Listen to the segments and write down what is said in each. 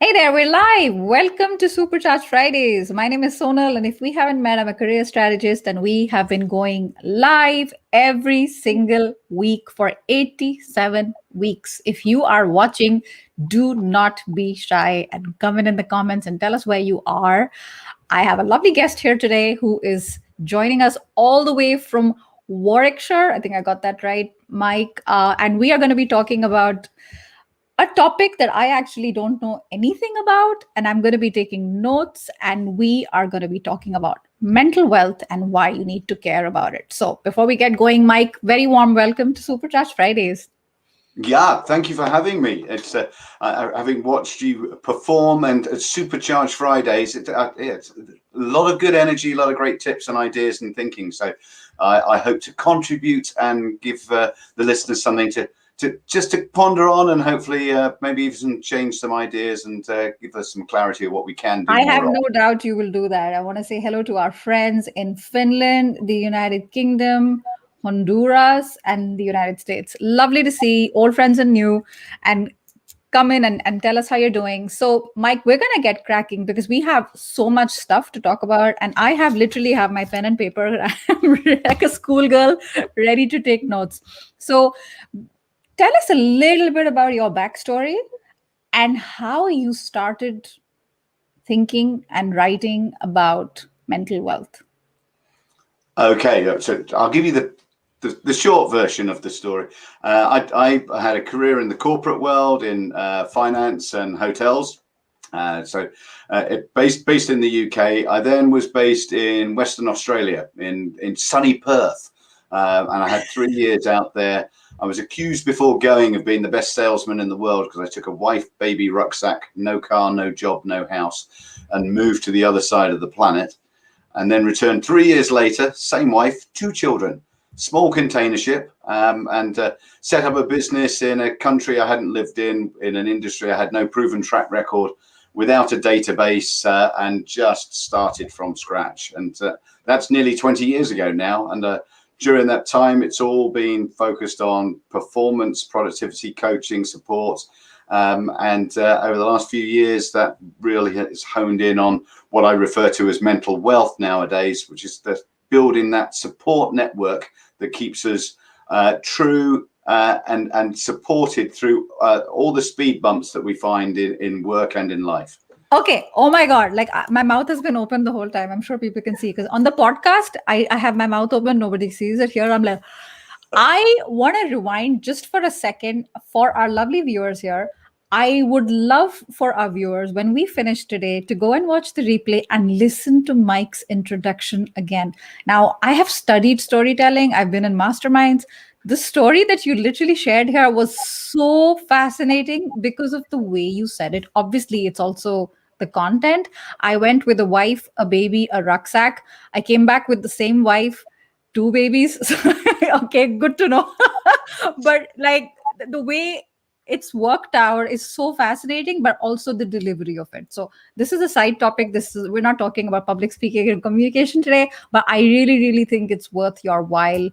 Hey there, we're live. Welcome to Supercharged Fridays. My name is Sonal, and if we haven't met, I'm a career strategist, and we have been going live every single week for 87 weeks. If you are watching, do not be shy and comment in the comments and tell us where you are. I have a lovely guest here today who is joining us all the way from Warwickshire. I think I got that right, Mike. And we are going to be talking about a topic that I actually don't know anything about. And I'm going to be taking notes, and we are going to be talking about mental wealth and why you need to care about it. So before we get going, Mike, very warm welcome to Supercharged Fridays. Yeah, thank you for having me. It's having watched you perform and Supercharged Fridays. It's a lot of good energy, a lot of great tips and ideas and thinking. So I hope to contribute and give the listeners something to ponder on, and hopefully maybe even change some ideas and give us some clarity of what we can do I have more of. no doubt you will do that. I want to say hello to our friends in Finland, the United Kingdom, Honduras, and the United States. Lovely to see old friends and new. And come in and tell us how you're doing. So, Mike, we're gonna get cracking because we have so much stuff to talk about, and I have literally have my pen and paper. I'm like a schoolgirl, ready to take notes. So, tell us a little bit about your backstory and how you started thinking and writing about mental wealth. Okay, so I'll give you the short version of the story. I had a career in the corporate world in finance and hotels. Based in the UK. I then was based in Western Australia, in sunny Perth, and I had 3 years out there. I was accused before going of being the best salesman in the world because I took a wife, baby, rucksack, no car, no job, no house, and moved to the other side of the planet. And then returned 3 years later, same wife, two children, small container ship, and set up a business in a country I hadn't lived in an industry I had no proven track record, without a database, and just started from scratch. And that's nearly 20 years ago now. And during that time, it's all been focused on performance, productivity, coaching, support. And over the last few years, that really has honed in on what I refer to as mental wealth nowadays, which is building that support network that keeps us true and supported through all the speed bumps that we find in work and in life. Okay. Oh my God. Like my mouth has been open the whole time. I'm sure people can see because on the podcast, I have my mouth open. Nobody sees it. Here I'm like, I want to rewind just for a second for our lovely viewers here. I would love for our viewers, when we finish today, to go and watch the replay and listen to Mike's introduction again. Now, I have studied storytelling, I've been in masterminds. The story that you literally shared here was so fascinating because of the way you said it. Obviously, it's also the content. I went with a wife, a baby, a rucksack. I came back with the same wife, two babies. Okay, good to know. But like the way it's worked out is so fascinating, but also the delivery of it. So this is a side topic. We're not talking about public speaking and communication today, but I really, really think it's worth your while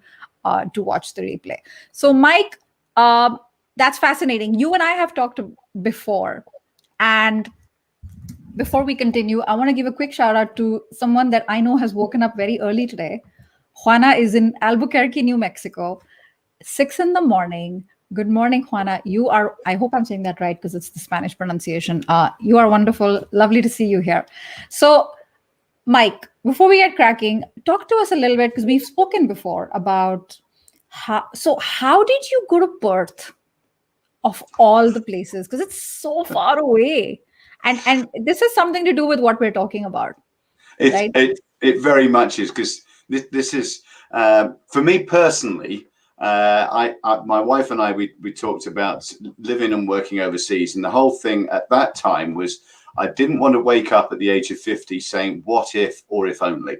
to watch the replay. So Mike, that's fascinating. You and I have talked before, and before we continue, I want to give a quick shout out to someone that I know has woken up very early today. Juana is in Albuquerque, New Mexico, 6 in the morning. Good morning, Juana. You are, I hope I'm saying that right because it's the Spanish pronunciation. You are wonderful. Lovely to see you here. So, Mike, before we get cracking, talk to us a little bit because we've spoken before about how did you go to Perth of all the places? Because it's so far away. And this is something to do with what we're talking about, It right? it it very much is, because this is for me personally. My wife and I, we talked about living and working overseas, and the whole thing at that time was I didn't want to wake up at the age of 50 saying what if or if only. Yeah,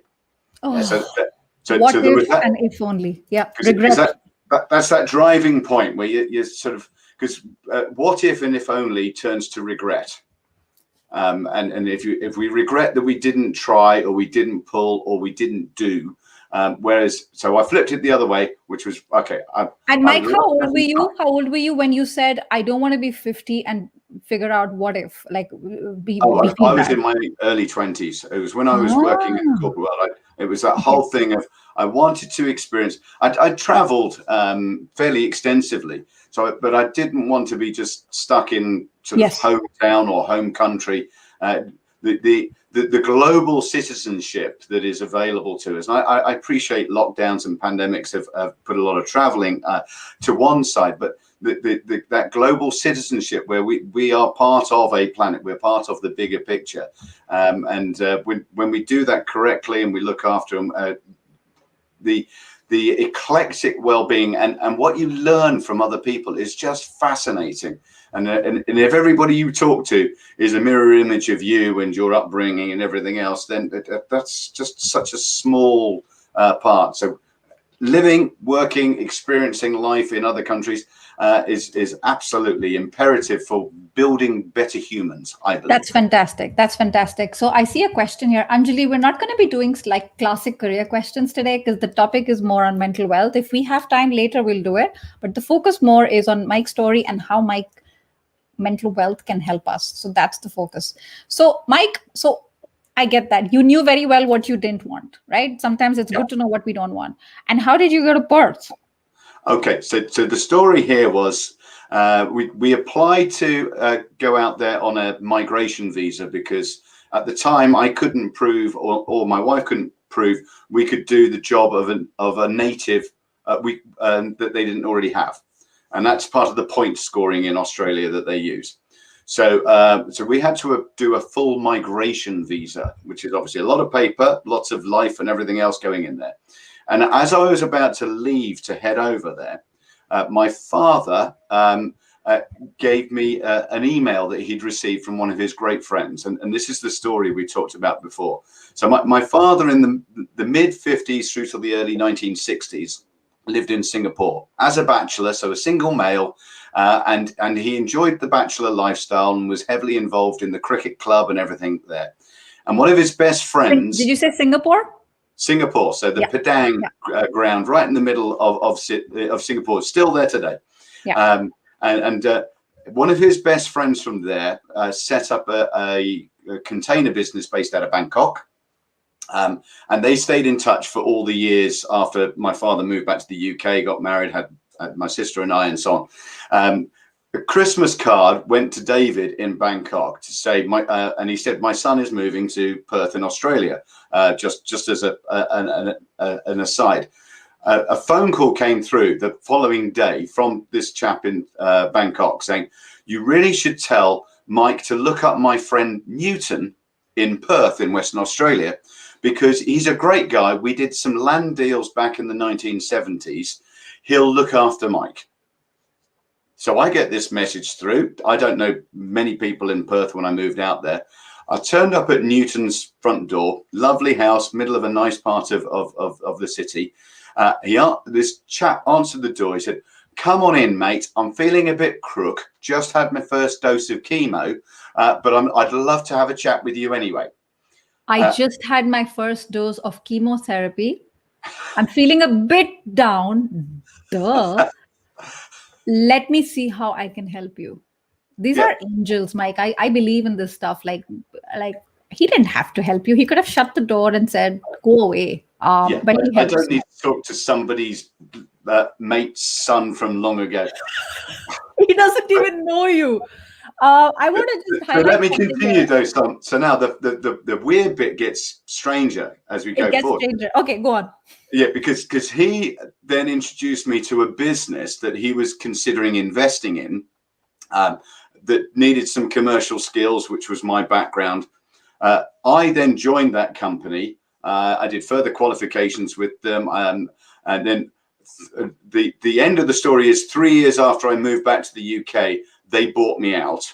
Oh, so what there if was that, and if only? Yeah, because regret. that's that driving point where you're sort of, because what if and if only turns to regret. And if we regret that we didn't try or we didn't pull or we didn't do, Whereas, so I flipped it the other way, which was okay. And I Mike, love how old were having fun. you? How old were you when you said, I don't want to be 50 and figure out what if, like, Oh, feel I was bad? in my early 20s. It was when I was working in the Ah, corporate world. It was that okay. whole thing of I wanted to experience. I traveled fairly extensively, but I didn't want to be just stuck in sort of Yes. hometown or home country. Uh, the global citizenship that is available to us. And I appreciate lockdowns and pandemics have put a lot of traveling to one side, but that global citizenship where we are part of a planet, we're part of the bigger picture, and when we do that correctly and we look after them, the eclectic well-being and what you learn from other people is just fascinating. And if everybody you talk to is a mirror image of you and your upbringing and everything else, then that's just such a small part. So living, working, experiencing life in other countries is absolutely imperative for building better humans, I That's believe. fantastic. That's fantastic. So I see a question here. Anjali, we're not going to be doing like classic career questions today because the topic is more on mental wealth. If we have time later, we'll do it. But the focus more is on Mike's story and how Mike mental wealth can help us. So that's the focus. So Mike, so I get that. You knew very well what you didn't want, right? Sometimes it's Yeah. good to know what we don't want. And how did you go to Perth? Okay, so the story here was we applied to go out there on a migration visa because at the time I couldn't prove, or my wife couldn't prove, we could do the job of a native that they didn't already have, and that's part of the point scoring in Australia that they use. So we had to do a full migration visa, which is obviously a lot of paper, lots of life, and everything else going in there. And as I was about to leave to head over there, my father gave me an email that he'd received from one of his great friends. And this is the story we talked about before. So my father in the mid 50s through to the early 1960s lived in Singapore as a bachelor, so a single male. And he enjoyed the bachelor lifestyle and was heavily involved in the cricket club and everything there. And one of his best Did friends, you say Singapore? Singapore, so the Yeah. Padang Yeah. ground right in the middle of Singapore, is still there today. Yeah. And one of his best friends from there set up a container business based out of Bangkok. And they stayed in touch for all the years after my father moved back to the UK, got married, had my sister and I, and so on. A Christmas card went to David in Bangkok to say, and he said, my son is moving to Perth in Australia, just as an aside. A phone call came through the following day from this chap in Bangkok saying, you really should tell Mike to look up my friend Newton in Perth in Western Australia, because he's a great guy. We did some land deals back in the 1970s. He'll look after Mike. So I get this message through. I don't know many people in Perth when I moved out there. I turned up at Newton's front door, lovely house, middle of a nice part of the city. This chap answered the door. He said, come on in, mate. I'm feeling a bit crook. Just had my first dose of chemo, but I'd love to have a chat with you anyway. I just had my first dose of chemotherapy. I'm feeling a bit down. Duh. Let me see how I can help you. These Yeah. are angels, Mike. I believe in this stuff. Like he didn't have to help you. He could have shut the door and said, "Go away." Yeah, But he I helps. don't need to talk to somebody's mate's son from long ago. He doesn't even know you. I want to just So highlight let me something continue here. though. So now the weird bit gets stranger as we It go gets forward. stranger. Okay, go on. Yeah, because he then introduced me to a business that he was considering investing in, that needed some commercial skills, which was my background. I then joined that company. I did further qualifications with them, and then the end of the story is 3 years after I moved back to the UK, they bought me out.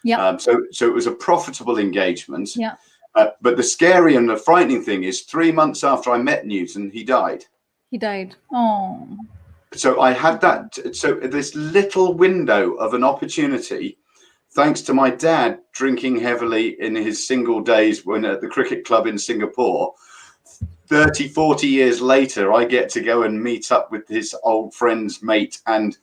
Yeah. So it was a profitable engagement. Yeah. But the scary and the frightening thing is 3 months after I met Newton, he died. He died. Oh. So I had that. So this little window of an opportunity, thanks to my dad drinking heavily in his single days when at the cricket club in Singapore, 30, 40 years later, I get to go and meet up with his old friend's mate. And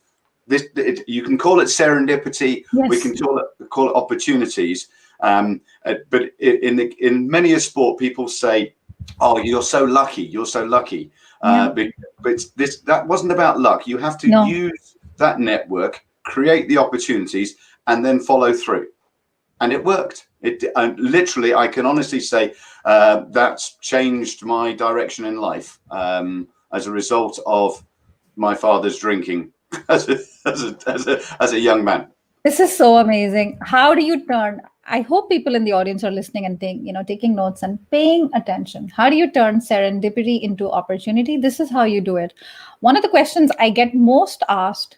you can call it serendipity. Yes. We can call it opportunities. But in many a sport, people say, "Oh, you're so lucky. You're so lucky." Yeah. But that wasn't about luck. You have to use that network, create the opportunities, and then follow through. And it worked. Literally, I can honestly say that's changed my direction in life as a result of my father's drinking as a young man. This is so amazing. How do you turn? I hope people in the audience are listening and taking notes and paying attention. How do you turn serendipity into opportunity? This is how you do it. One of the questions I get most asked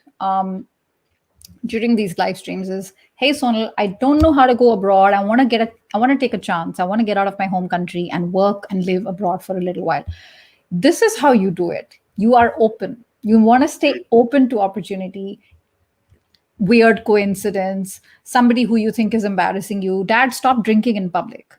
during these live streams is, "Hey Sonal, I don't know how to go abroad. I want to take a chance. I want to get out of my home country and work and live abroad for a little while." This is how you do it. You are open. You want to stay open to opportunity, weird coincidence, somebody who you think is embarrassing you. Dad, stop drinking in public.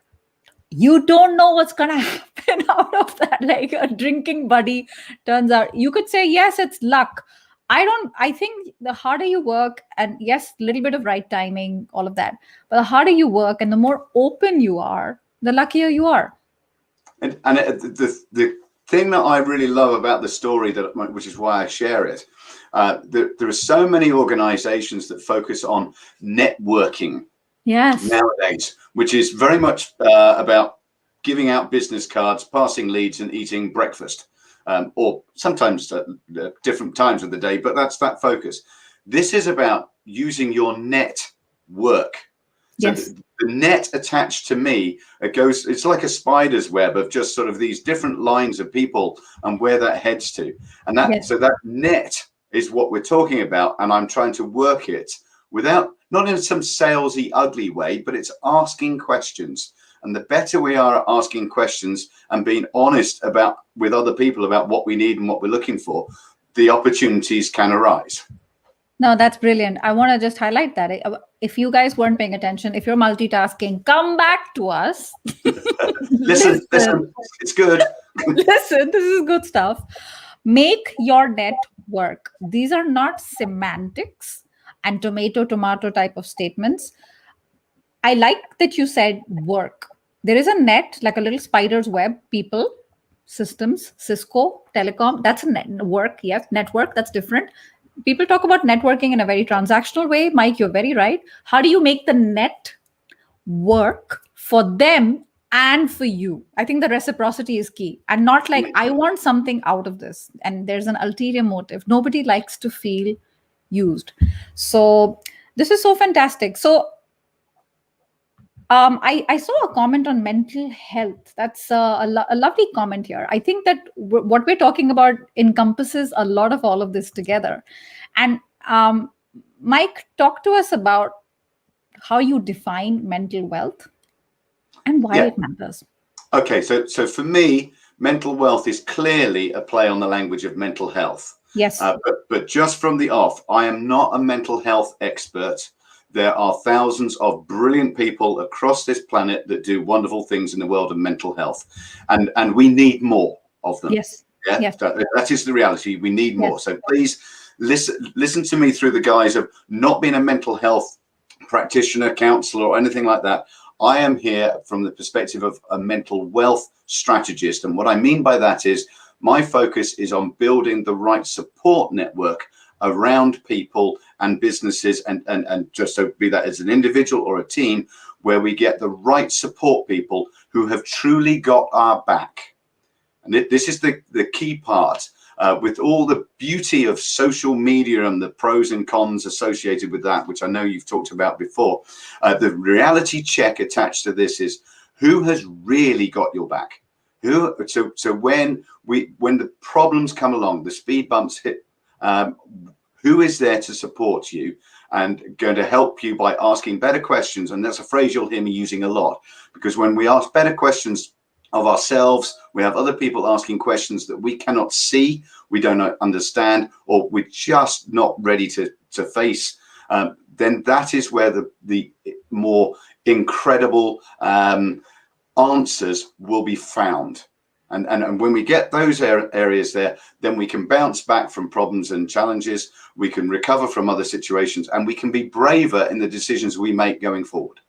You don't know what's going to happen out of that. Like a drinking buddy turns out, you could say, yes, it's luck. I think the harder you work, and yes, a little bit of right timing, all of that, but the harder you work and the more open you are, the luckier you are. And the thing that I really love about the story, which is why I share it, there are so many organizations that focus on networking nowadays, which is very much about giving out business cards, passing leads, and eating breakfast, or sometimes at different times of the day, but that's that focus. This is about using your network. So the net attached to me, it's like a spider's web of just sort of these different lines of people and where that heads to. And so that net is what we're talking about. And I'm trying to work it not in some salesy, ugly way, but it's asking questions. And the better we are at asking questions and being honest with other people about what we need and what we're looking for, the opportunities can arise. No, that's brilliant. I want to just highlight that. If you guys weren't paying attention, if you're multitasking, come back to us. Listen, it's good. Listen, this is good stuff. Make your net work. These are not semantics and tomato type of statements. I like that you said work. There is a net, like a little spider's web, people, systems, Cisco, telecom. That's a network. Yes, network. That's different. People talk about networking in a very transactional way. Mike, you're very right. How do you make the net work for them and for you? I think the reciprocity is key, and not like I want something out of this and there's an ulterior motive. Nobody likes to feel used. So this is so fantastic. So I saw a comment on mental health. That's a lovely comment here. I think that what we're talking about encompasses a lot of all of this together. And Mike, talk to us about how you define mental wealth and why it matters. Okay, so for me, mental wealth is clearly a play on the language of mental health. Yes. But just from the off, I am not a mental health expert. There are thousands of brilliant people across this planet that do wonderful things in the world of mental health, and we need more of them. Yes. Yeah, yes. That is the reality. We need more. So please listen to me through the guise of not being a mental health practitioner, counselor, or anything like that. I am here from the perspective of a mental wealth strategist, and what I mean by that is my focus is on building the right support network around people and businesses, and just so be that as an individual or a team, where we get the right support people who have truly got our back. And this is the key part. With all the beauty of social media and the pros and cons associated with that, which I know you've talked about before, the reality check attached to this is who has really got your back. So when the problems come along, the speed bumps hit, who is there to support you and going to help you by asking better questions? And that's a phrase you'll hear me using a lot, because when we ask better questions of ourselves, we have other people asking questions that we cannot see, we don't understand, or we're just not ready to face, then that is where the more incredible answers will be found. And when we get those areas there, then we can bounce back from problems and challenges. We can recover from other situations, and we can be braver in the decisions we make going forward.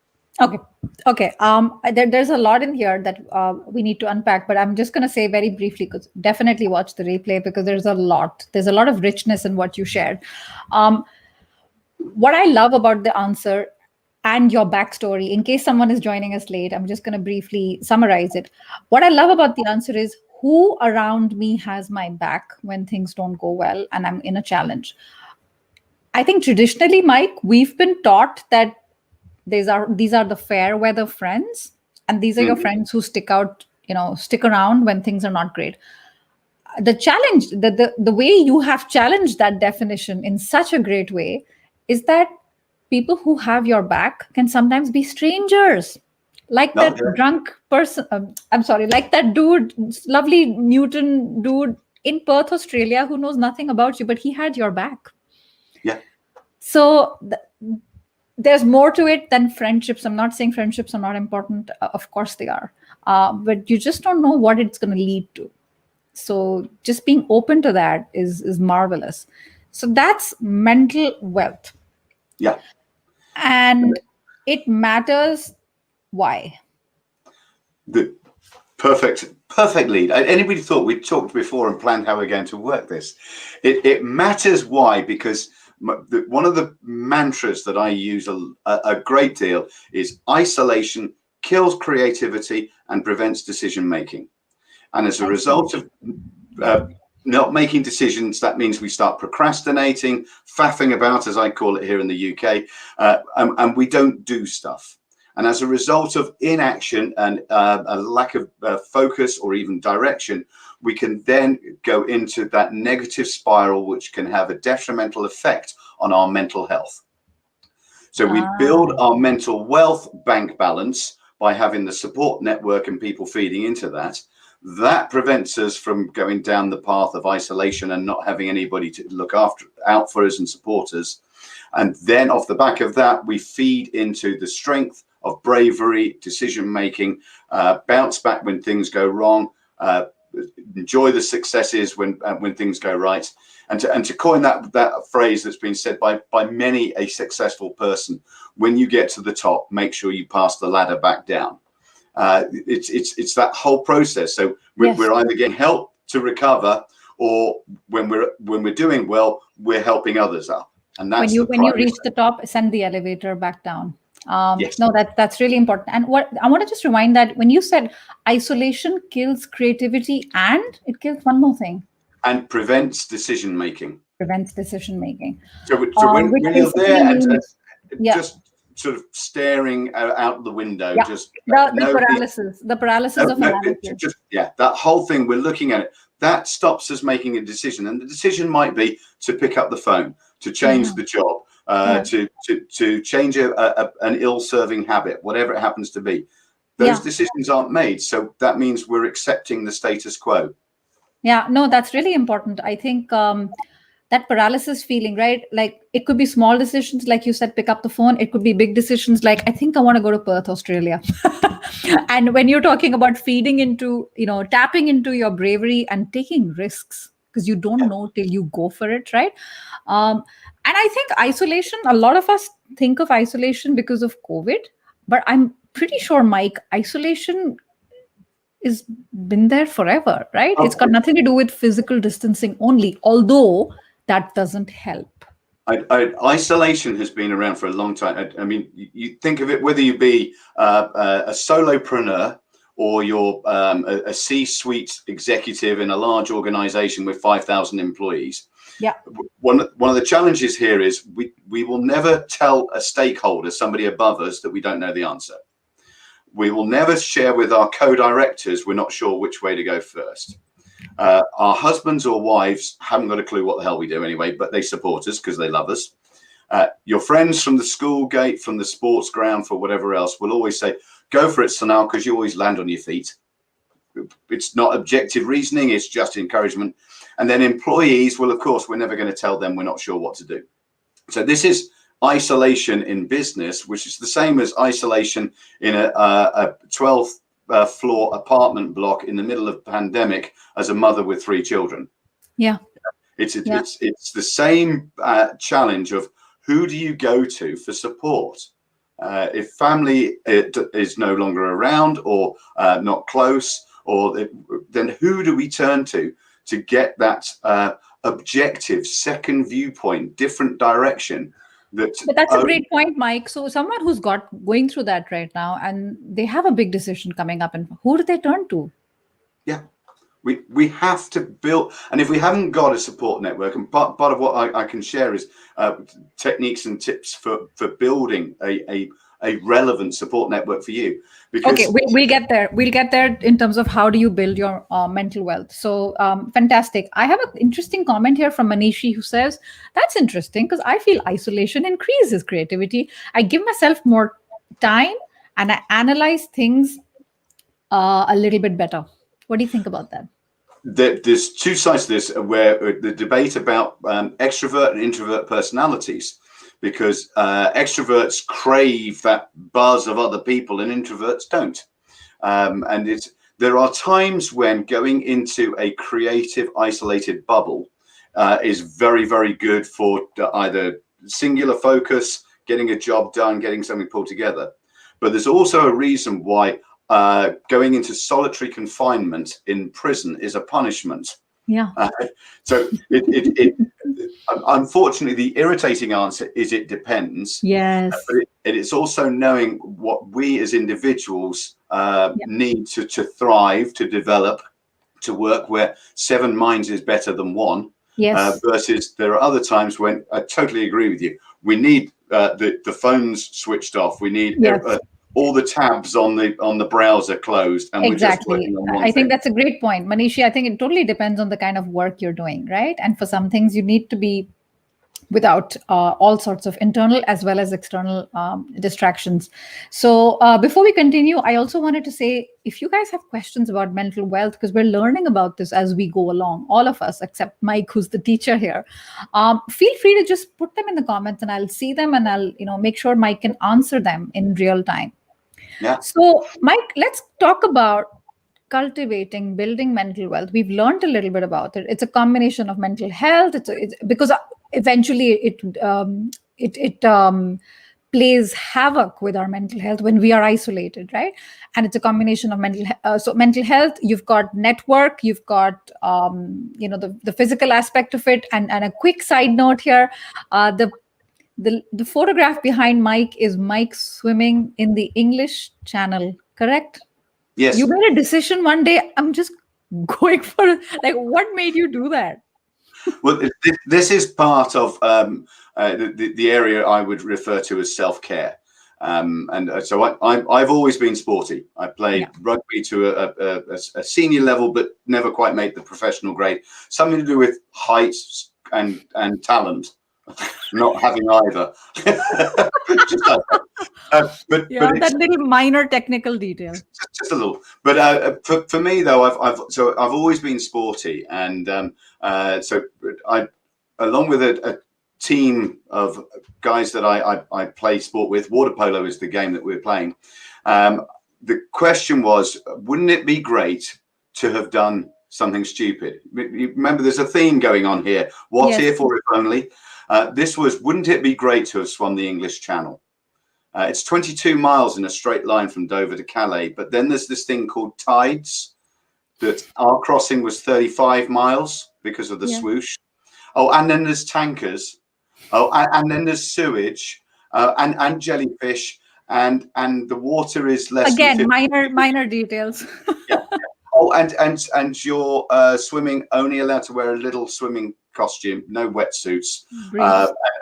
Okay. Okay. There's a lot in here that we need to unpack, but I'm just going to say very briefly, because definitely watch the replay, because there's a lot. There's a lot of richness in what you shared. What I love about the answer and your backstory, in case someone is joining us late, I'm just going to briefly summarize it. What I love about the answer is, who around me has my back when things don't go well and I'm in a challenge? I think traditionally, Mike, we've been taught that these are the fair weather friends, and these are your friends who stick around when things are not great. The challenge, the way you have challenged that definition in such a great way, is that people who have your back can sometimes be strangers, like No, that drunk person. I'm sorry, like that dude, lovely Newton dude in Perth, Australia, who knows nothing about you, but he had your back. yeah, So there's more to it than friendships. I'm not saying friendships are not important. Of course they are. But you just don't know what it's going to lead to. So just being open to that is marvelous. So that's mental wealth. yeah. And it matters. Why? The perfect lead. Anybody thought we'd talked before and planned how we're going to work this? It matters why, because one of the mantras that I use a great deal is isolation kills creativity and prevents decision making. And as a result of not making decisions, that means we start procrastinating, faffing about, as I call it here in the UK, and we don't do stuff. And as a result of inaction and a lack of focus or even direction, we can then go into that negative spiral, which can have a detrimental effect on our mental health. So we build our mental wealth bank balance by having the support network and people feeding into that. That prevents us from going down the path of isolation and not having anybody to look out for us and support us. And then off the back of that, we feed into the strength of bravery, decision making, bounce back when things go wrong, enjoy the successes when things go right. And to coin that phrase that's been said by many a successful person, when you get to the top, make sure you pass the ladder back down. It's that whole process. So we're either getting help to recover, or when we're doing well, we're helping others up. And that's when you reach the top, send the elevator back down. Yes. No, that's really important. And what I want to just rewind, that when you said isolation kills creativity, and it kills one more thing, and prevents decision making. Prevents decision making. So when you're there and yeah. just sort of staring out the window, just the paralysis of analysis. That whole thing, we're looking at it. That stops us making a decision, and the decision might be to pick up the phone, to change the job, to change an ill-serving habit, whatever it happens to be. Those decisions aren't made, so that means we're accepting the status quo. Yeah, no, that's really important. I think that paralysis feeling, right? Like, it could be small decisions, like you said, pick up the phone. It could be big decisions, like, I think I want to go to Perth, Australia. And when you're talking about feeding into, tapping into your bravery and taking risks, because you don't know till you go for it, right? And I think isolation, a lot of us think of isolation because of COVID, but I'm pretty sure, Mike, isolation is been there forever, right? It's got nothing to do with physical distancing only, although that doesn't help. Isolation has been around for a long time. I mean, you think of it, whether you be a solopreneur or you're a C-suite executive in a large organization with 5,000 employees. Yeah. One of the challenges here is we will never tell a stakeholder, somebody above us, that we don't know the answer. We will never share with our co-directors we're not sure which way to go first. Our husbands or wives haven't got a clue what the hell we do anyway, but they support us because they love us. Your friends from the school gate, from the sports ground, for whatever else, will always say, go for it, Sanal, because you always land on your feet. It's not objective reasoning, it's just encouragement. And then employees, well, of course, we're never going to tell them we're not sure what to do. So this is isolation in business, which is the same as isolation in a 12 floor apartment block in the middle of pandemic as a mother with 3 children. Yeah. It's the same challenge of who do you go to for support? If family is no longer around or not close, then who do we turn to get that objective second viewpoint, different direction? But that's a great point, Mike. So someone who's going through that right now, and they have a big decision coming up, and who do they turn to? Yeah. We have to build, and if we haven't got a support network, and part of what I can share is techniques and tips for building a relevant support network for you. Because okay, we'll get there. We'll get there in terms of how do you build your mental wealth. So fantastic. I have an interesting comment here from Manishi who says, that's interesting because I feel isolation increases creativity. I give myself more time and I analyze things a little bit better. What do you think about that? There's 2 sides to this, where the debate about extrovert and introvert personalities, because extroverts crave that buzz of other people and introverts don't. And there are times when going into a creative, isolated bubble is very, very good for either singular focus, getting a job done, getting something pulled together. But there's also a reason why going into solitary confinement in prison is a punishment. Yeah. So unfortunately, the irritating answer is it depends. Yes. But it's also knowing what we as individuals need to thrive, to develop, to work, where 7 minds is better than 1. Yes. Versus there are other times when I totally agree with you. We need the phones switched off. We need all the tabs on the browser closed, and exactly. we're just working on one I think thing. that's a great point, Manishi. I think it totally depends on the kind of work you're doing, right? And for some things, you need to be without all sorts of internal as well as external distractions. So before we continue, I also wanted to say, if you guys have questions about mental wealth, because we're learning about this as we go along, all of us, except Mike, who's the teacher here, feel free to just put them in the comments and I'll see them and I'll make sure Mike can answer them in real time. Yeah. So Mike, let's talk about cultivating, building mental wealth. We've learned a little bit about it. It's a combination of mental health. It's because eventually it plays havoc with our mental health when we are isolated, right? And it's a combination of mental health. You've got network. You've got the physical aspect of it. And a quick side note here, the photograph behind Mike is Mike swimming in the English Channel, correct? Yes. You made a decision one day. I'm just going for it. Like, what made you do that? Well, this is part of the area I would refer to as self-care. And so I've always been sporty. I played rugby to a senior level, but never quite made the professional grade. Something to do with height and talent. Not having either. But that little minor technical detail. Just a little. But for me though, I've always been sporty, and so I, along with a team of guys that I play sport with. Water polo is the game that we're playing. The question was, wouldn't it be great to have done something stupid? Remember, there's a theme going on here. What if, or if only? This was, wouldn't it be great to have swum the English Channel? It's 22 miles in a straight line from Dover to Calais, but then there's this thing called tides, that our crossing was 35 miles because of the swoosh. Oh, and then there's tankers. Oh, and then there's sewage and jellyfish, and the water is less. Again, minor details. Yeah. Oh, and you're swimming, only allowed to wear a little swimming costume, no wetsuits,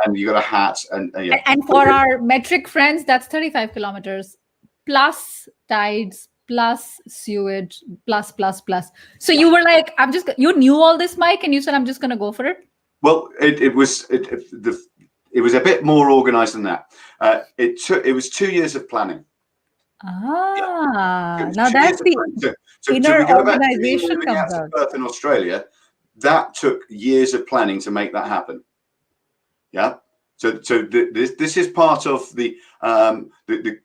and you got a hat, and for our metric friends, that's 35 kilometers plus tides plus sewage plus. So you were like, you knew all this, Mike, and you said, I'm just gonna go for it. Well, it was a bit more organized than that. It was 2 years of planning. Now that's the inner organization comes out. Perth in Australia, that took years of planning to make that happen. Yeah. This is part of the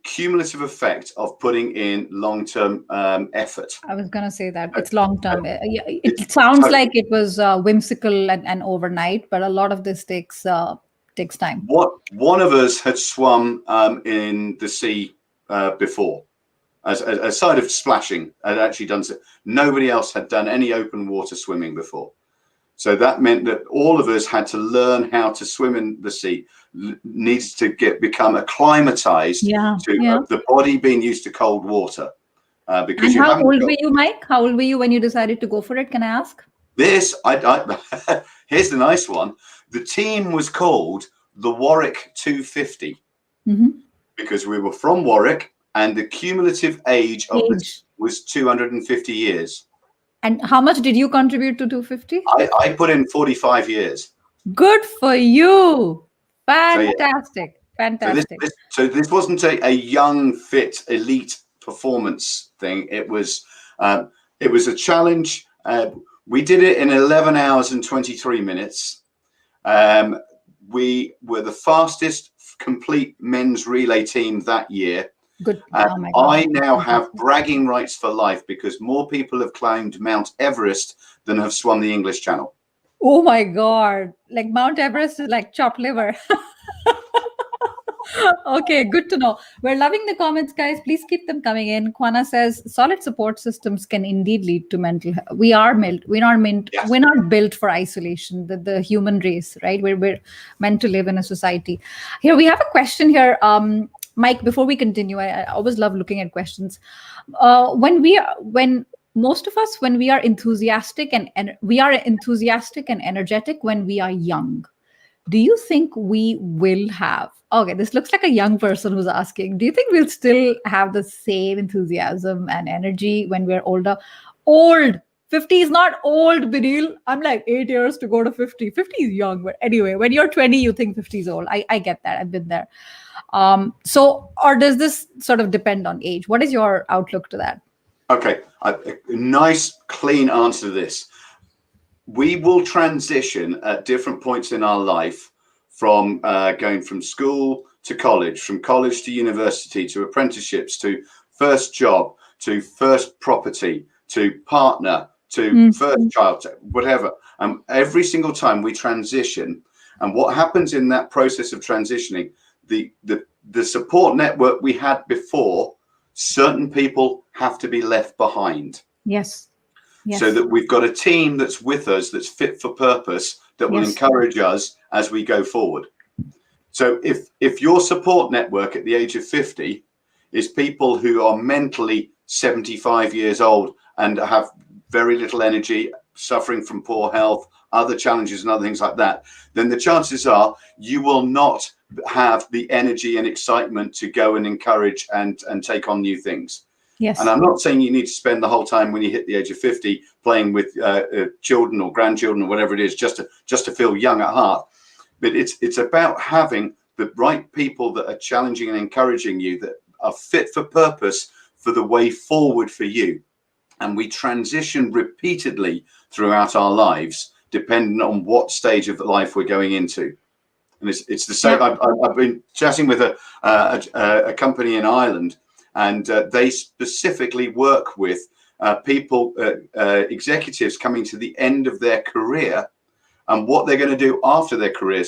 cumulative effect of putting in long-term effort. I was going to say that it's long term. Yeah, It's it sounds so like it was whimsical and overnight, but a lot of this takes time. one of us had swum in the sea before, as a side of splashing, had actually done so. Nobody else had done any open water swimming before. So that meant that all of us had to learn how to swim in the sea, needs to become acclimatized Yeah, to yeah. the body being used to cold water, because And you how haven't old got were you, Mike? How old were you when you decided to go for it? Can I ask? this. Here's the nice one. The team was called the Warwick 250 Hmm. because we were from Warwick, and the cumulative age of the Age. team was 250 years. And how much did you contribute to 250? I put in 45 years. Good for you. So yeah. Fantastic. Fantastic. This wasn't a young, fit, elite performance thing. It was a challenge. We did it in 11 hours and 23 minutes. We were the fastest complete men's relay team that year. Good. And Oh my I God. now have bragging rights for life because more people have climbed Mount Everest than have swum the English Channel. Oh my God. Like Mount Everest is like chopped liver. Okay, good to know. We're loving the comments, guys. Please keep them coming in. Kwana says solid support systems can indeed lead to mental health. Yes. We're not built for isolation. The human race, right? We're meant to live in a society. Here we have a question here. Mike, before we continue, I always love looking at questions. When most of us, when we are enthusiastic and we are enthusiastic and energetic when we are young, do you think we will have, okay, this looks like a young person who's asking, do you think we'll still have the same enthusiasm and energy when we're older? Old. 50 is not old, Binil. I'm like 8 years to go to 50. 50 is young, but anyway, when you're 20, you think 50 is old. I get that. I've been there. Or does this sort of depend on age? What is your outlook to that? Okay, a nice, clean answer to this. We will transition at different points in our life from going from school to college, from college to university, to apprenticeships, to first job, to first property, to partner, to first child, to whatever. Every single time we transition, and what happens in that process of transitioning, the support network we had before, certain people have to be left behind. Yes. Yes. So that we've got a team that's with us, that's fit for purpose, that will encourage us as we go forward. So if your support network at the age of 50 is people who are mentally 75 years old and have very little energy, suffering from poor health, other challenges and other things like that, then the chances are you will not have the energy and excitement to go and encourage and take on new things. Yes. And I'm not saying you need to spend the whole time when you hit the age of 50 playing with children or grandchildren or whatever it is, just to feel young at heart. But it's about having the right people that are challenging and encouraging you, that are fit for purpose for the way forward for you. And we transition repeatedly throughout our lives, depending on what stage of life we're going into. And it's the same. Yeah. I've been chatting with a company in Ireland, and they specifically work with people, executives coming to the end of their career, and what they're going to do after their career.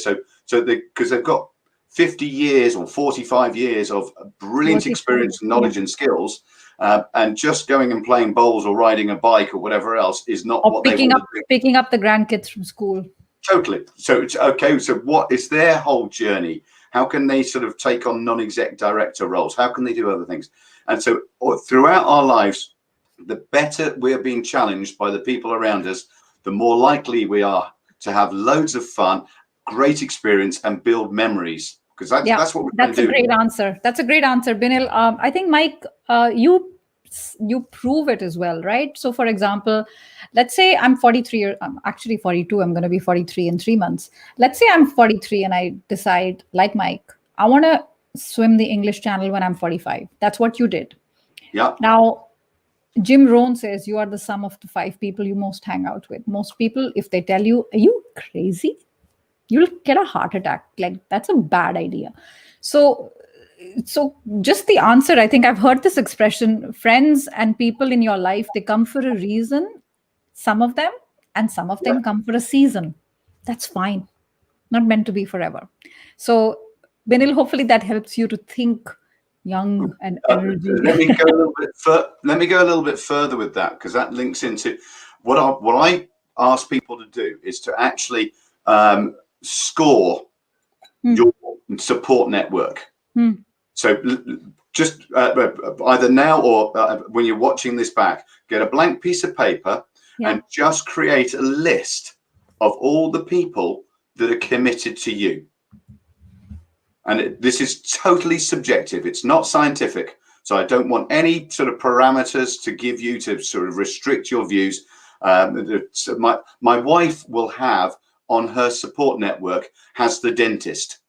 Because they've got 50 years or 45 years of brilliant experience and knowledge and skills, and just going and playing bowls or riding a bike or whatever else is not what they want to do. Picking up the grandkids from school. Totally. So it's okay. So what is their whole journey? How can they sort of take on non-exec director roles? How can they do other things? And so throughout our lives, the better we're being challenged by the people around us, the more likely we are to have loads of fun, great experience, and build memories. Because that's what we're going to do. That's a great answer. That's a great answer, Binil. I think, Mike, you prove it as well, right? So, for example, let's say I'm 43, or I'm actually 42. I'm going to be 43 in 3 months. Let's say I'm 43 and I decide, like Mike, I want to swim the English Channel when I'm 45. That's what you did. Yeah. Now, Jim Rohn says you are the sum of the 5 people you most hang out with. Most people, if they tell you, are you crazy? you'll get a heart attack. Like, that's a bad idea. So just the answer, I think I've heard this expression, friends and people in your life, they come for a reason, some of them, and some of Yeah. them come for a season. That's fine. Not meant to be forever. So, Binil, hopefully that helps you to think young and energy. Let me go a little bit let me go a little bit further with that, because that links into what I ask people to do is to actually score your support network. So just either now or when you're watching this back, get a blank piece of paper and just create a list of all the people that are committed to you. And this is totally subjective. It's not scientific. So I don't want any sort of parameters to give you to sort of restrict your views. My wife will have on her support network has the dentist,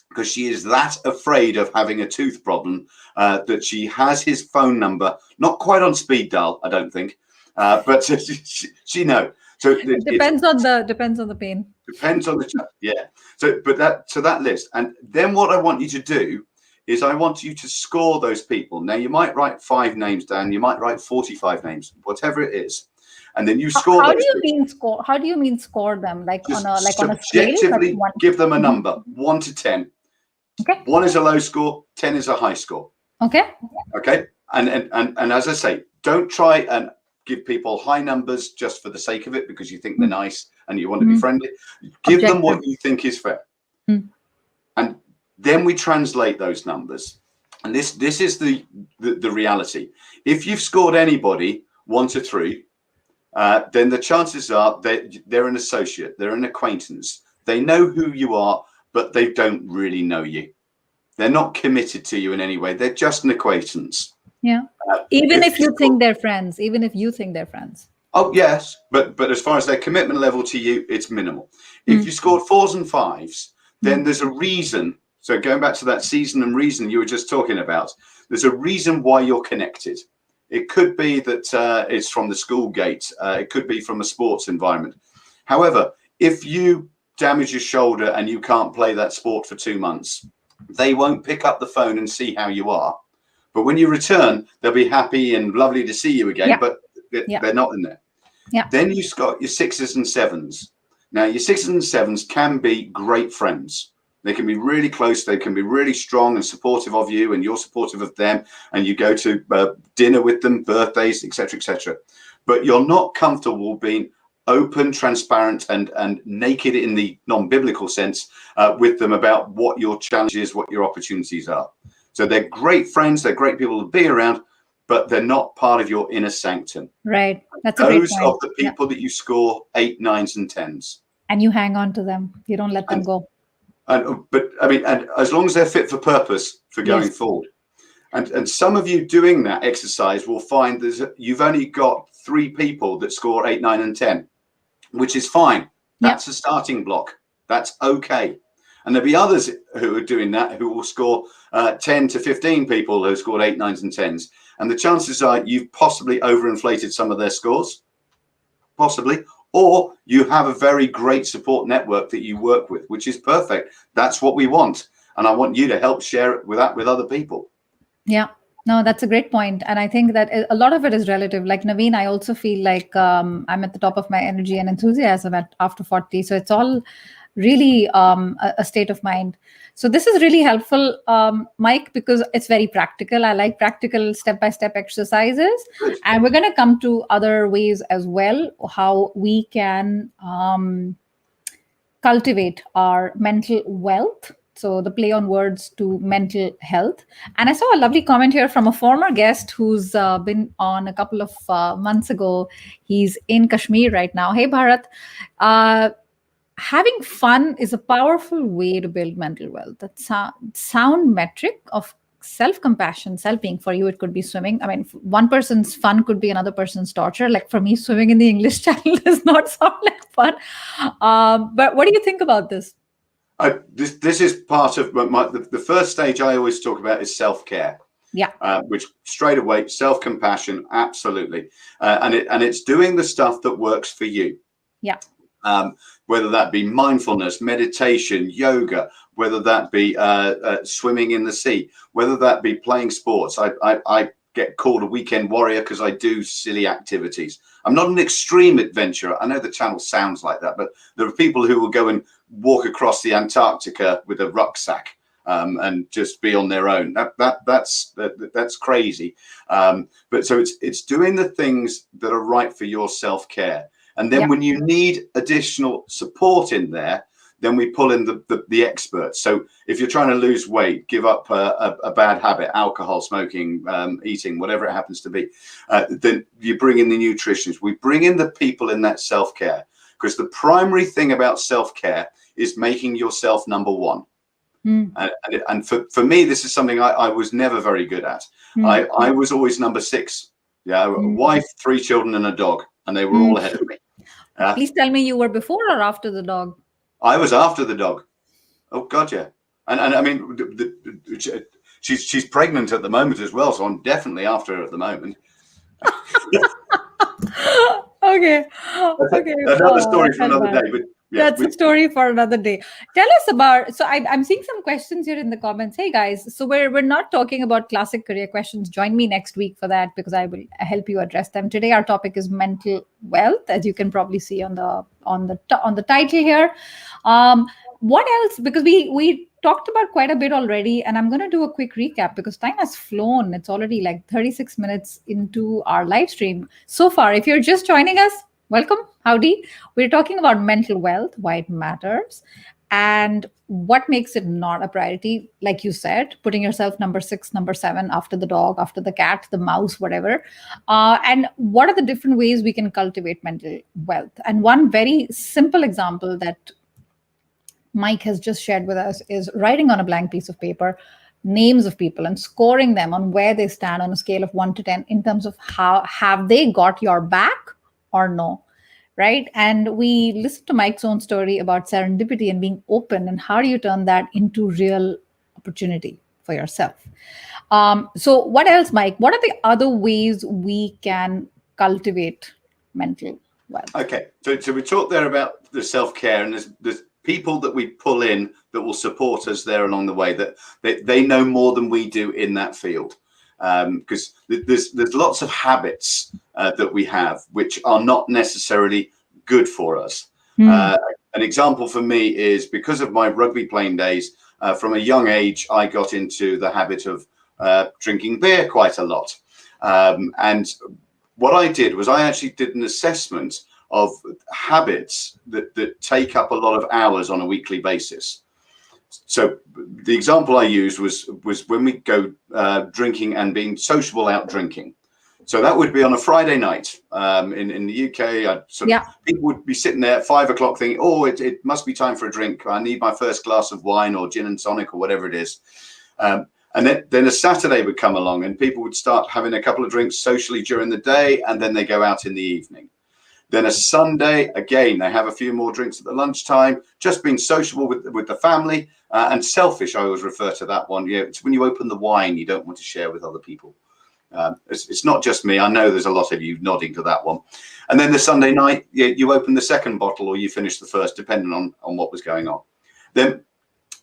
because she is that afraid of having a tooth problem that she has his phone number, not quite on speed dial, I don't think, but she knows. So it depends on the pain. Depends on the yeah. So that list, and then what I want you to do is I want you to score those people. Now you might write 5 names down, you might write 45 names, whatever it is, and then you score. How do you mean score? How do you mean score them? Like just on a scale? subjectively give them a number, 1 to 10. Okay. 1 is a low score, 10 is a high score. Okay. Okay. And as I say, don't try and give people high numbers just for the sake of it, because you think they're nice and you want to be friendly. Give them what you think is fair. And then we translate those numbers. And this is the reality. If you've scored anybody 1 to 3, then the chances are they're an associate, they're an acquaintance. They know who you are, but they don't really know you. They're not committed to you in any way. They're just an acquaintance. Yeah. Even if you think they're friends. Oh, yes. But as far as their commitment level to you, it's minimal. If you scored 4s and 5s, then there's a reason. So going back to that season and reason you were just talking about, there's a reason why you're connected. It could be that it's from the school gate. It could be from a sports environment. However, if you damage your shoulder and you can't play that sport for 2 months, they won't pick up the phone and see how you are. But when you return, they'll be happy and lovely to see you again, but they're not in there. Yeah. Then you've got your 6s and 7s. Now, your 6s and 7s can be great friends. They can be really close. They can be really strong and supportive of you, and you're supportive of them. And you go to dinner with them, birthdays, etc., etc. But you're not comfortable being open, transparent, and naked in the non-biblical sense with them about what your challenges, what your opportunities are. So they're great friends. They're great people to be around, but they're not part of your inner sanctum. Right. That's a great point. Those are the people that you score 8, 9s, and 10s. And you hang on to them. You don't let them go. But I mean, and as long as they're fit for purpose for going forward. And some of you doing that exercise will find you've only got 3 people that score 8, 9, and 10, which is fine. That's a starting block. That's okay. And there'll be others who are doing that who will score 10 to 15 people who scored 8, 9s, and 10s. And the chances are you've possibly overinflated some of their scores, possibly, or you have a very great support network that you work with, which is perfect. That's what we want. And I want you to help share it with other people. Yeah. No, that's a great point. And I think that a lot of it is relative. Like Naveen, I also feel like I'm at the top of my energy and enthusiasm after 40. So it's all really a state of mind. So this is really helpful, Mike, because it's very practical. I like practical step-by-step exercises. And we're going to come to other ways as well, how we can cultivate our mental wealth. So the play on words to mental health. And I saw a lovely comment here from a former guest who's been on a couple of months ago. He's in Kashmir right now. Hey, Bharat. Having fun is a powerful way to build mental wealth. That sound metric of self-compassion, self-being. For you, it could be swimming. I mean, one person's fun could be another person's torture. Like for me, swimming in the English Channel does not sound like fun. But what do you think about this? This is part of the first stage I always talk about is self-care. Yeah. Which straight away, self-compassion, absolutely. And it's doing the stuff that works for you. Yeah. whether that be mindfulness, meditation, yoga, whether that be swimming in the sea, whether that be playing sports. I get called a weekend warrior because I do silly activities. I'm not an extreme adventurer. I know the channel sounds like that, but there are people who will go and walk across the Antarctica with a rucksack and just be on their own. That's crazy. But so it's doing the things that are right for your self-care. And then when you need additional support in there, then we pull in the experts. So if you're trying to lose weight, give up a bad habit, alcohol, smoking, eating, whatever it happens to be, then you bring in the nutritionists. We bring in the people in that self-care, because the primary thing about self-care is making yourself number one. And for me, this is something I was never very good at. I was always number 6. Yeah, a wife, 3 children, and a dog, and they were all ahead of me. Please tell me, you were before or after the dog? I was after the dog. Oh God, yeah. And I mean, she's pregnant at the moment as well, so I'm definitely after her at the moment. Okay. Another story for another day. But yeah, that's a story for another day. Tell us about. So I'm seeing some questions here in the comments. Hey guys, so we're not talking about classic career questions. Join me next week for that, because I will help you address them. Today our topic is mental wealth, as you can probably see on the title here. What else? Because we talked about quite a bit already, and I'm going to do a quick recap because time has flown. It's already like 36 minutes into our live stream so far. If you're just joining us, welcome. Howdy. We're talking about mental wealth, why it matters, and what makes it not a priority. Like you said, putting yourself number 6, number 7, after the dog, after the cat, the mouse, whatever. And what are the different ways we can cultivate mental wealth? And one very simple example that Mike has just shared with us is writing on a blank piece of paper names of people and scoring them on where they stand on a scale of 1 to 10 in terms of how have they got your back or no, right? And we listened to Mike's own story about serendipity and being open, and how do you turn that into real opportunity for yourself. So what else, Mike? What are the other ways we can cultivate mental wealth? Okay, so we talked there about the self-care, and there's people that we pull in that will support us there along the way, that they know more than we do in that field, because there's lots of habits that we have which are not necessarily good for us. An example for me is, because of my rugby playing days, from a young age I got into the habit of drinking beer quite a lot, and what I did was I actually did an assessment of habits that take up a lot of hours on a weekly basis. So the example I used was when we go drinking and being sociable out drinking. So that would be on a Friday night. In the UK, people would be sitting there at 5 o'clock thinking, oh, it must be time for a drink. I need my first glass of wine or gin and tonic or whatever it is. And then a Saturday would come along and people would start having a couple of drinks socially during the day, and then they go out in the evening. Then a Sunday, again, they have a few more drinks at the lunchtime, just being sociable with the family, and selfish. I always refer to that one. Yeah, it's when you open the wine you don't want to share with other people. It's not just me. I know there's a lot of you nodding to that one. And then the Sunday night, you open the second bottle or you finish the first, depending on what was going on. Then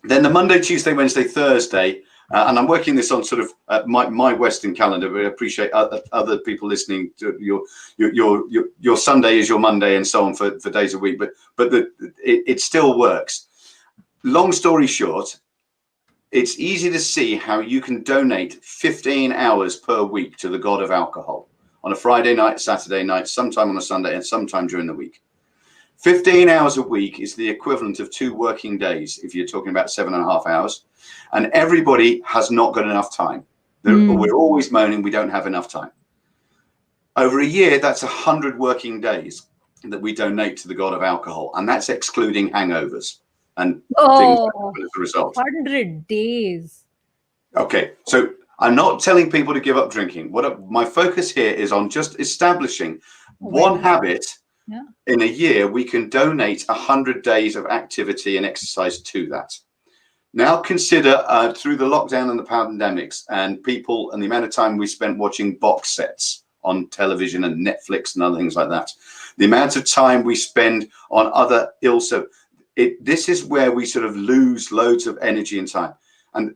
the Monday, Tuesday, Wednesday, Thursday, and I'm working this on sort of my Western calendar, but I appreciate other people listening to your Sunday is your Monday and so on for days a week, but it still works. Long story short, it's easy to see how you can donate 15 hours per week to the god of alcohol on a Friday night, Saturday night, sometime on a Sunday, and sometime during the week. 15 hours a week is the equivalent of 2 working days if you're talking about 7.5 hours. And everybody has not got enough time. We're always moaning we don't have enough time. Over a year, that's 100 working days that we donate to the god of alcohol. And that's excluding hangovers and things that happen as a result. 100 days. Okay, so I'm not telling people to give up drinking. My focus here is on just establishing one habit. Yeah. In a year, we can donate 100 days of activity and exercise to that. Now consider through the lockdown and the pandemics and people and the amount of time we spent watching box sets on television and Netflix and other things like that. the amount of time we spend on other this is where we sort of lose loads of energy and time. And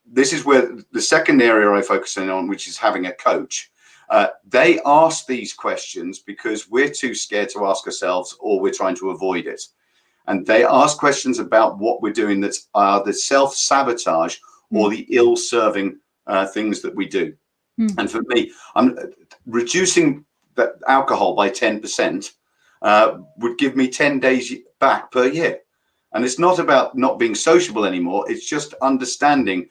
this is where the second area I focus in on, which is having a coach. They ask these questions because we're too scared to ask ourselves, or we're trying to avoid it. And they ask questions about what we're doing that's the self-sabotage or the ill-serving things that we do. And for me, I'm reducing the alcohol by 10% would give me 10 days back per year. And it's not about not being sociable anymore. It's just understanding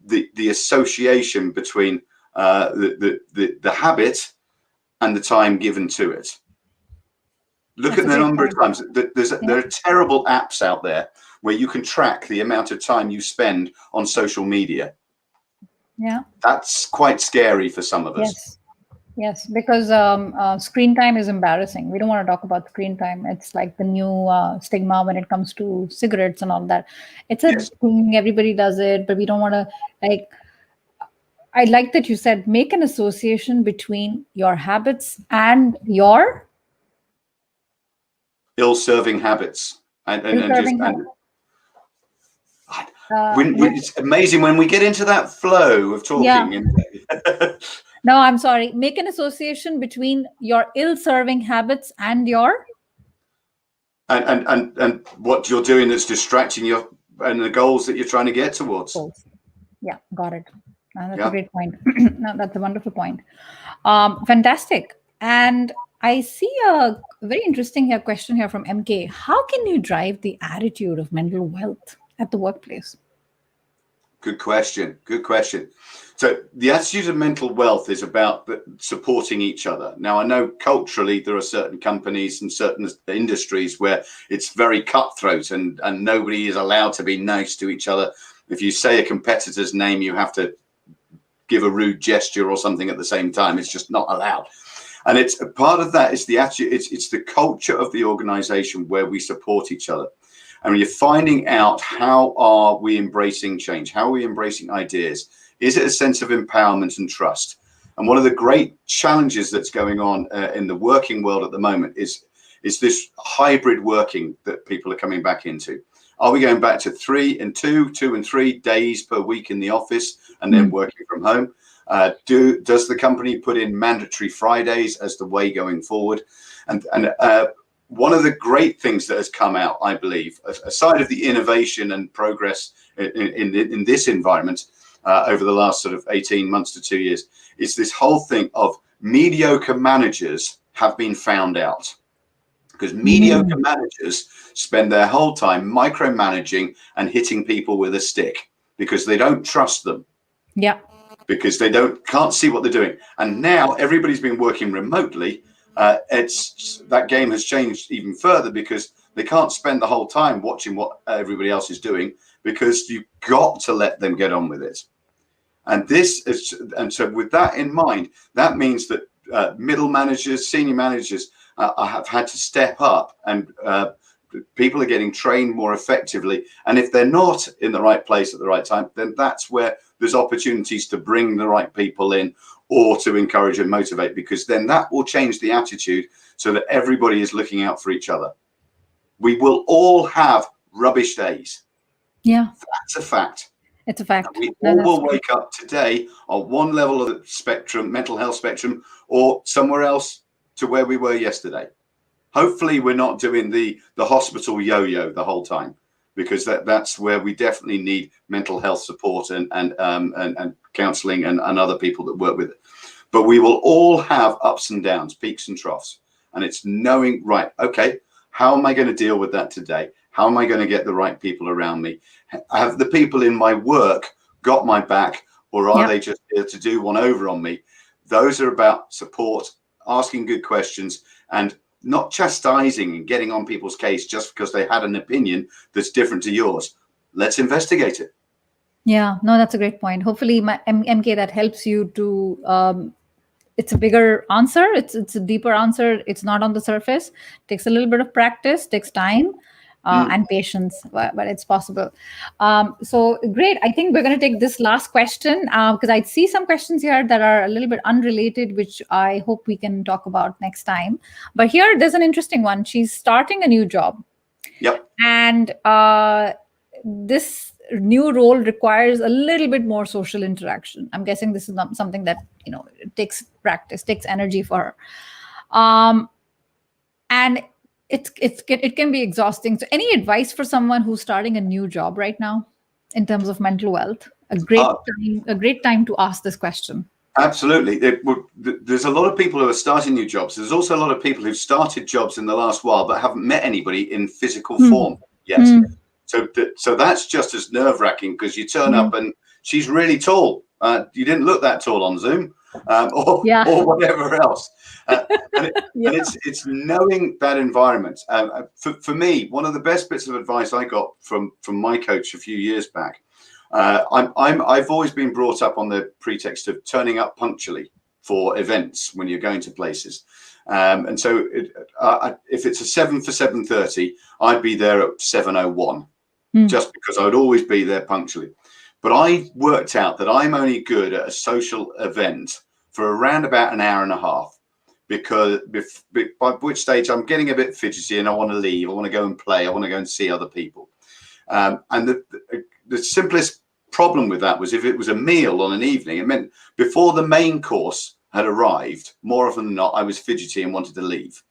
the association between the habit and the time given to it. Look at the number of times there are terrible apps out there where you can track the amount of time you spend on social media. Yeah, that's quite scary for some of us. Yes, because screen time is embarrassing. We don't want to talk about screen time. It's like the new stigma when it comes to cigarettes and all that. It's a thing, everybody does it, but we don't want to, like, I like that you said make an association between your habits and your ill-serving habits. It's amazing when we get into that flow of talking. Yeah. No, I'm sorry. Make an association between your ill-serving habits and your and what you're doing that's distracting you and the goals that you're trying to get towards. Goals. Yeah, got it. That's a great point. No, that's a wonderful point. Fantastic. And I see a very interesting question here from MK. How can you drive the attitude of mental wealth at the workplace? Good question. Good question. So the attitude of mental wealth is about supporting each other. Now, I know culturally there are certain companies and certain industries where it's very cutthroat and nobody is allowed to be nice to each other. If you say a competitor's name, you have to give a rude gesture or something at the same time. It's just not allowed. And it's a part of that is the attitude. It's the culture of the organization where we support each other. And you're finding out, how are we embracing change? How are we embracing ideas? Is it a sense of empowerment and trust? And one of the great challenges that's going on in the working world at the moment is this hybrid working that people are coming back into. Are we going back to 2 and 3 days per week in the office and then working from home? Does the company put in mandatory Fridays as the way going forward? And one of the great things that has come out, I believe, aside of the innovation and progress in this environment over the last sort of 18 months to 2 years, is this whole thing of mediocre managers have been found out. Because mediocre managers spend their whole time micromanaging and hitting people with a stick because they don't trust them. Yeah. Because they can't see what they're doing. And now everybody's been working remotely. That game has changed even further because they can't spend the whole time watching what everybody else is doing, because you've got to let them get on with it. And so with that in mind, that means that middle managers, senior managers have had to step up, and people are getting trained more effectively. And if they're not in the right place at the right time, then that's where there's opportunities to bring the right people in, or to encourage and motivate, because then that will change the attitude so that everybody is looking out for each other. We will all have rubbish days. Yeah. That's a fact. It's a fact. And we all will wake up today on one level of the spectrum, mental health spectrum, or somewhere else to where we were yesterday. Hopefully we're not doing the hospital yo-yo the whole time, because that's where we definitely need mental health support and counseling and other people that work with it. But we will all have ups and downs, peaks and troughs. And it's knowing, right, okay, how am I going to deal with that today? How am I going to get the right people around me? Have the people in my work got my back, or are they just here to do one over on me? Those are about support, asking good questions, and not chastising and getting on people's case just because they had an opinion that's different to yours. Let's investigate it. Yeah, no, that's a great point. Hopefully, MK, that helps you to. It's a bigger answer. It's a deeper answer. It's not on the surface. Takes a little bit of practice. Takes time. and patience, but it's possible. So great. I think we're going to take this last question because I see some questions here that are a little bit unrelated, which I hope we can talk about next time. But here, there's an interesting one. She's starting a new job. Yep. And this new role requires a little bit more social interaction. I'm guessing this is not something that, it takes practice, takes energy for her. And it can be exhausting. So any advice for someone who's starting a new job right now in terms of mental wealth? A great time to ask this question. Absolutely. There's a lot of people who are starting new jobs. There's also a lot of people who've started jobs in the last while but haven't met anybody in physical form yet. So that's just as nerve-wracking because you turn up and she's really tall. You didn't look that tall on Zoom or whatever else. And it's knowing that environment. For me, one of the best bits of advice I got from my coach a few years back, I've always been brought up on the pretext of turning up punctually for events when you're going to places. And so if it's a 7 for 7:30, I'd be there at 7:01, just because I would always be there punctually. But I worked out that I'm only good at a social event for around about an hour and a half, because by which stage I'm getting a bit fidgety and I want to leave. I want to go and play. I want to go and see other people. And the simplest problem with that was if it was a meal on an evening, it meant before the main course had arrived, more often than not, I was fidgety and wanted to leave.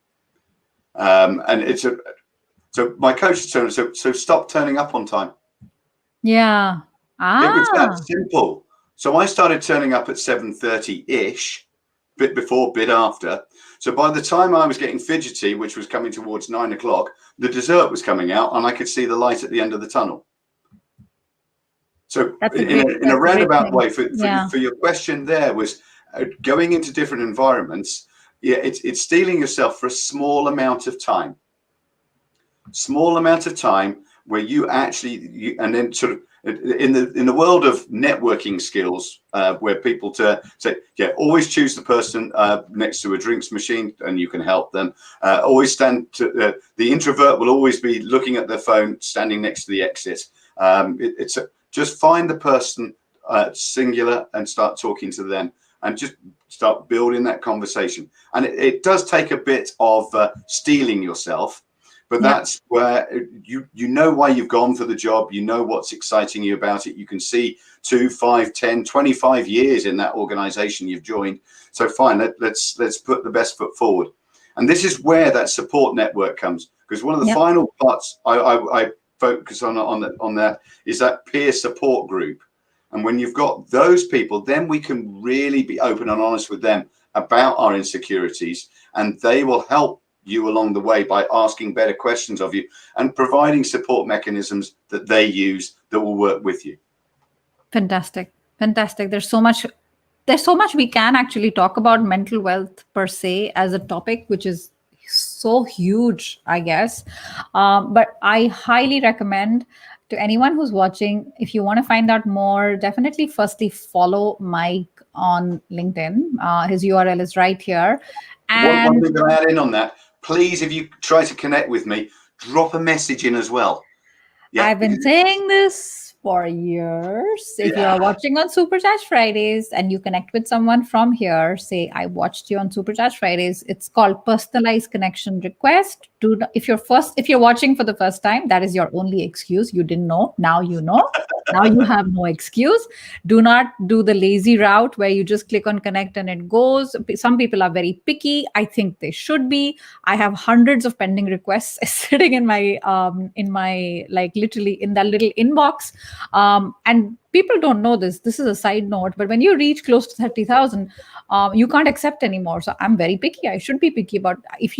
So my coach told me, so stop turning up on time. Yeah. It was that simple. So I started turning up at 7:30-ish, bit before, bit after. So by the time I was getting fidgety, which was coming towards 9 o'clock, the dessert was coming out and I could see the light at the end of the tunnel. So in a roundabout way, for your question there was going into different environments. Yeah, it's steeling yourself for a small amount of time. Small amount of time where you actually, and then sort of in the world of networking skills, where people say, always choose the person next to a drinks machine and you can help them. Always the introvert will always be looking at their phone, standing next to the exit. Just find the person singular and start talking to them and just start building that conversation. And it does take a bit of steeling yourself. But that's where you know why you've gone for the job. You know what's exciting you about it. You can see 2, 5, 10, 25 years in that organization you've joined. So fine, let's put the best foot forward. And this is where that support network comes. Because one of the final parts I focus on that is that peer support group. And when you've got those people, then we can really be open and honest with them about our insecurities. And they will help you along the way by asking better questions of you and providing support mechanisms that they use that will work with you. Fantastic. There's so much we can actually talk about mental wealth per se as a topic, which is so huge, I guess. But I highly recommend to anyone who's watching, if you want to find out more, definitely firstly follow Mike on LinkedIn. His URL is right here. And one thing to add in on that, please, if you try to connect with me, drop a message in as well. Yeah. I've been saying this for years. If you are watching on Supercharge Fridays and you connect with someone from here, say, I watched you on Supercharge Fridays. It's called personalized connection request. If you're watching for the first time, that is your only excuse. You didn't know. Now you know. Now you have no excuse. Do not do the lazy route where you just click on connect and it goes. Some people are very picky. I think they should be. I have hundreds of pending requests sitting in my like literally in that little inbox. And people don't know this. This is a side note, but when you reach close to 30,000, you can't accept anymore. So I'm very picky. I should be picky. But if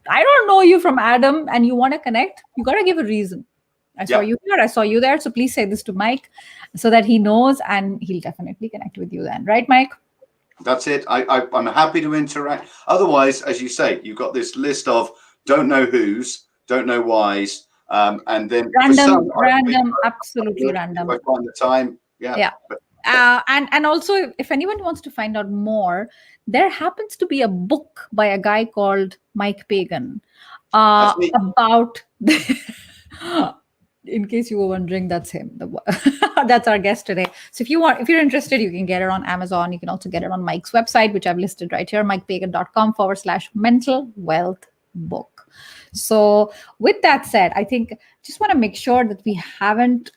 I don't know you from Adam and you want to connect, you got to give a reason. I saw you here. I saw you there. So please say this to Mike so that he knows and he'll definitely connect with you then. Right, Mike? That's it. I'm happy to interact. Otherwise, as you say, you've got this list of don't know who's, don't know why's, and then random, absolutely random. If I find the time, and also, if anyone wants to find out more, there happens to be a book by a guy called Mike Pagan. That's me. About in case you were wondering, that's him. That's our guest today. So if you're interested, you can get it on Amazon. You can also get it on Mike's website, which I've listed right here, mikepagan.com/mental wealth book. So with that said, I think just want to make sure that we haven't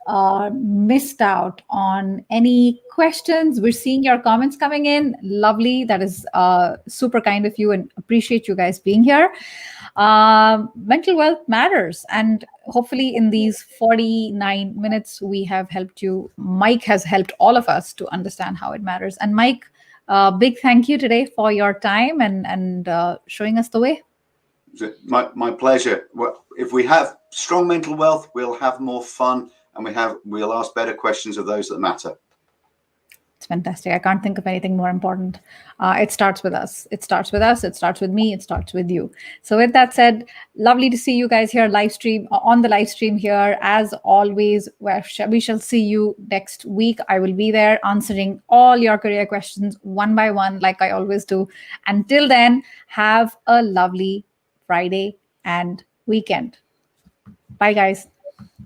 missed out on any questions. We're seeing your comments coming in. Lovely. That is super kind of you, and appreciate you guys being here. Mental wealth matters. And hopefully, in these 49 minutes, we have helped you. Mike has helped all of us to understand how it matters. And Mike, big thank you today for your time and showing us the way. My pleasure. If we have strong mental wealth, we'll have more fun, and we'll ask better questions of those that matter. It's fantastic. I can't think of anything more important. It starts with us. It starts with us. It starts with me. It starts with you. So with that said, lovely to see you guys here on the live stream here. As always, we shall see you next week. I will be there answering all your career questions one by one, like I always do. Until then, have a lovely Friday and weekend. Bye, guys.